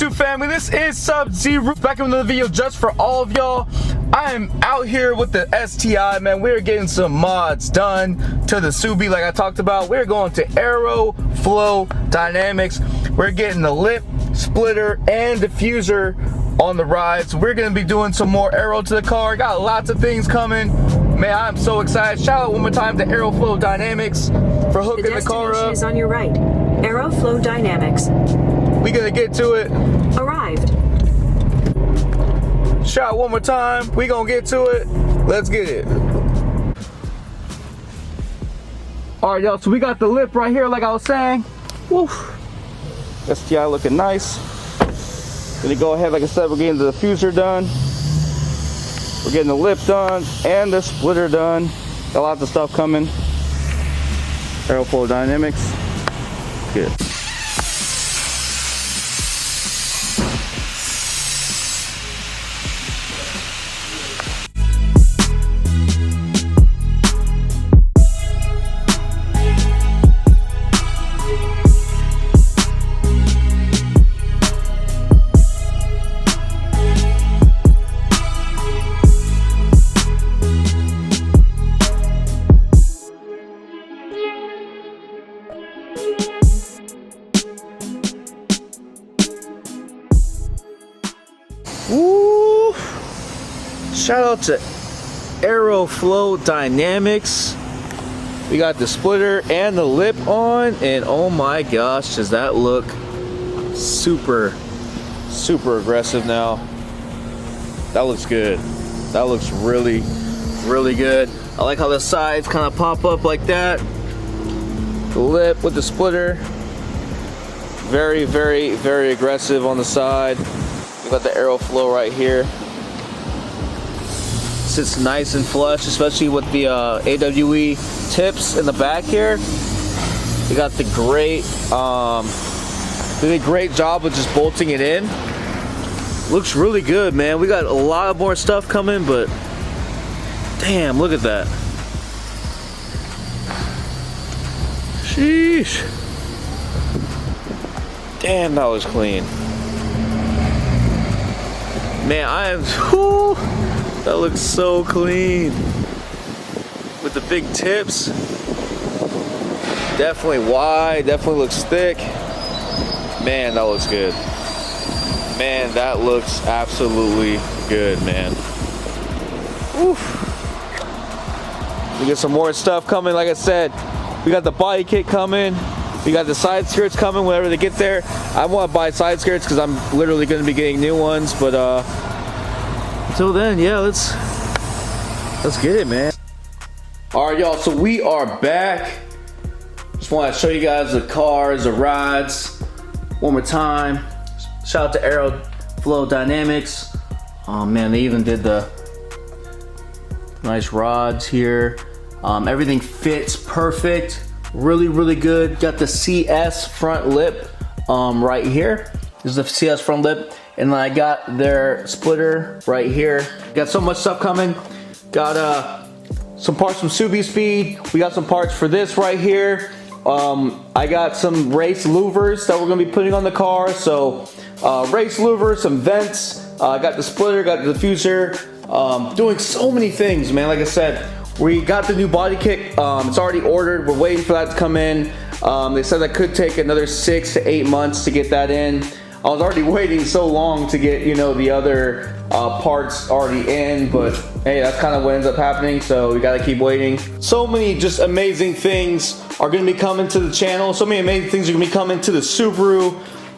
YouTube family? This is Sub-Zero back in another video just for all of y'all. I am out here with the STI, man. We're getting some mods done to the Subi like I talked about. We're going to AeroFlow Dynamics. We're getting the lip, splitter, and diffuser on the ride. So we're gonna be doing some more aero to the car. Got lots of things coming. Man, I'm so excited. Shout out one more time to AeroFlow Dynamics for hooking the car up. The destination is on your right. AeroFlow Dynamics. We gonna get to it. Arrived. Shout out one more time. We gonna get to it. Let's get it. All right, y'all. So we got the lip right here, like I was saying. Woo. STI looking nice. Gonna go ahead, like I said, we're getting the diffuser done. We're getting the lip done and the splitter done. Got lots of stuff coming. AeroFlow Dynamics. Good. Woo! Shout out to AeroFlow Dynamics. We got the splitter and the lip on, and oh my gosh, does that look super aggressive now. That looks good. That looks really good. I like how the sides kind of pop up like that. The lip with the splitter. Very aggressive on the side. We got the AeroFlow right here. Sits nice and flush, especially with the AWE tips in the back here. We got the great, did a great job of just bolting it in. Looks really good, man. We got a lot more stuff coming, but damn, look at that. Sheesh. Damn, that was clean. Man, I am, whoo, that looks so clean. With the big tips. Definitely wide, definitely looks thick. Man, that looks good. Man, that looks absolutely good, man. Woo. We got some more stuff coming, like I said. We got the body kit coming. We got the side skirts coming whenever they get there. I want to buy side skirts because I'm literally going to be getting new ones. But until then, yeah, let's get it, man. All right, y'all. So we are back. Just want to show you guys the cars, the rides, one more time. Shout out to AeroFlow Dynamics. Oh man, they even did the nice rods here. Everything fits perfect. Really good. Got the CS front lip right here. This is the CS front lip, and then I got their splitter right here. Got so much stuff coming. Got some parts from Subispeed. We got some parts for this right here. I got some race louvers that we're gonna be putting on the car. So race louvers, some vents. I got the splitter, got the diffuser. Doing so many things, man. Like I said, we got the new body kit. It's already ordered. We're waiting for that to come in. They said that could take another 6 to 8 months to get that in. I was already waiting so long to get, you know, the other parts already in, but hey, that's kind of what ends up happening, so we gotta keep waiting. So many just amazing things are gonna be coming to the channel. So many amazing things are gonna be coming to the Subaru,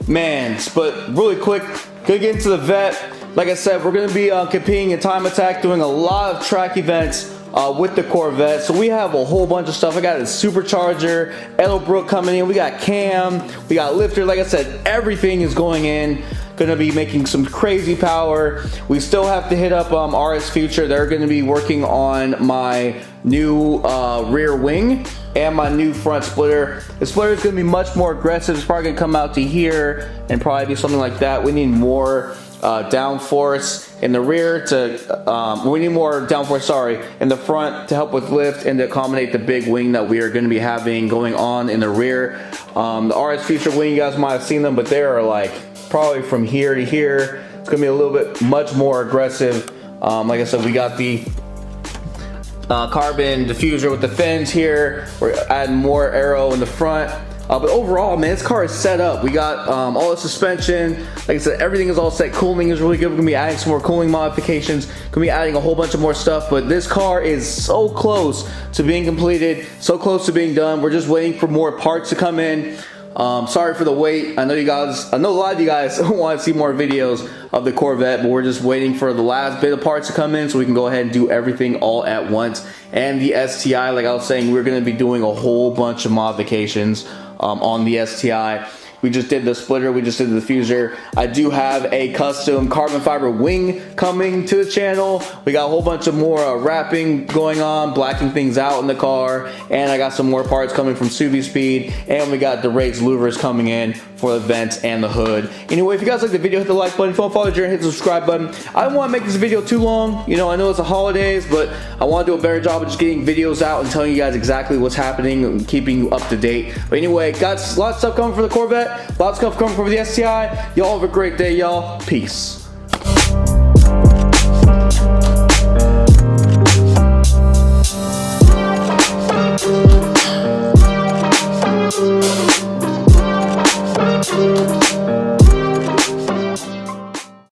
man. But really quick, gonna get into the Vette. Like I said, we're gonna be competing in Time Attack, doing a lot of track events with the Corvette. So we have a whole bunch of stuff. I got a supercharger, Edelbrook coming in. We got cam, we got lifter. Like I said, everything is going in. Gonna be making some crazy power. We still have to hit up RS Future. They're gonna be working on my new rear wing and my new front splitter. The splitter is gonna be much more aggressive. It's probably gonna come out to here and probably be something like that. We need more downforce in the rear to, we need more downforce, sorry, in the front to help with lift and to accommodate the big wing that we are going to be having going on in the rear. The RS Future wing, you guys might have seen them, but they are like probably from here to here. It's gonna be a little bit much more aggressive. Like I said, we got the carbon diffuser with the fins here. We're adding more aero in the front. But overall, man, this car is set up. We got all the suspension. Like I said, everything is all set. Cooling is really good. We're gonna be adding some more cooling modifications. Gonna be adding a whole bunch of more stuff. But this car is so close to being completed, so close to being done. We're just waiting for more parts to come in. Sorry for the wait. I know a lot of you guys want to see more videos of the Corvette, but we're just waiting for the last bit of parts to come in so we can go ahead and do everything all at once. And the STI, like I was saying, we're going to be doing a whole bunch of modifications on the STI. We just did the splitter, we just did the diffuser. I do have a custom carbon fiber wing coming to the channel. We got a whole bunch of more wrapping going on, blacking things out in the car, and I got some more parts coming from Subispeed, and we got the raised louvers coming in for the vents and the hood. Anyway, if you guys like the video, hit the like button. If you want to follow the journey, hit the subscribe button. I don't want to make this video too long. You know, I know it's the holidays, but I want to do a better job of just getting videos out and telling you guys exactly what's happening and keeping you up to date. But anyway, got a lot of stuff coming for the Corvette, lots of stuff coming for the STI. Y'all have a great day, y'all. Peace.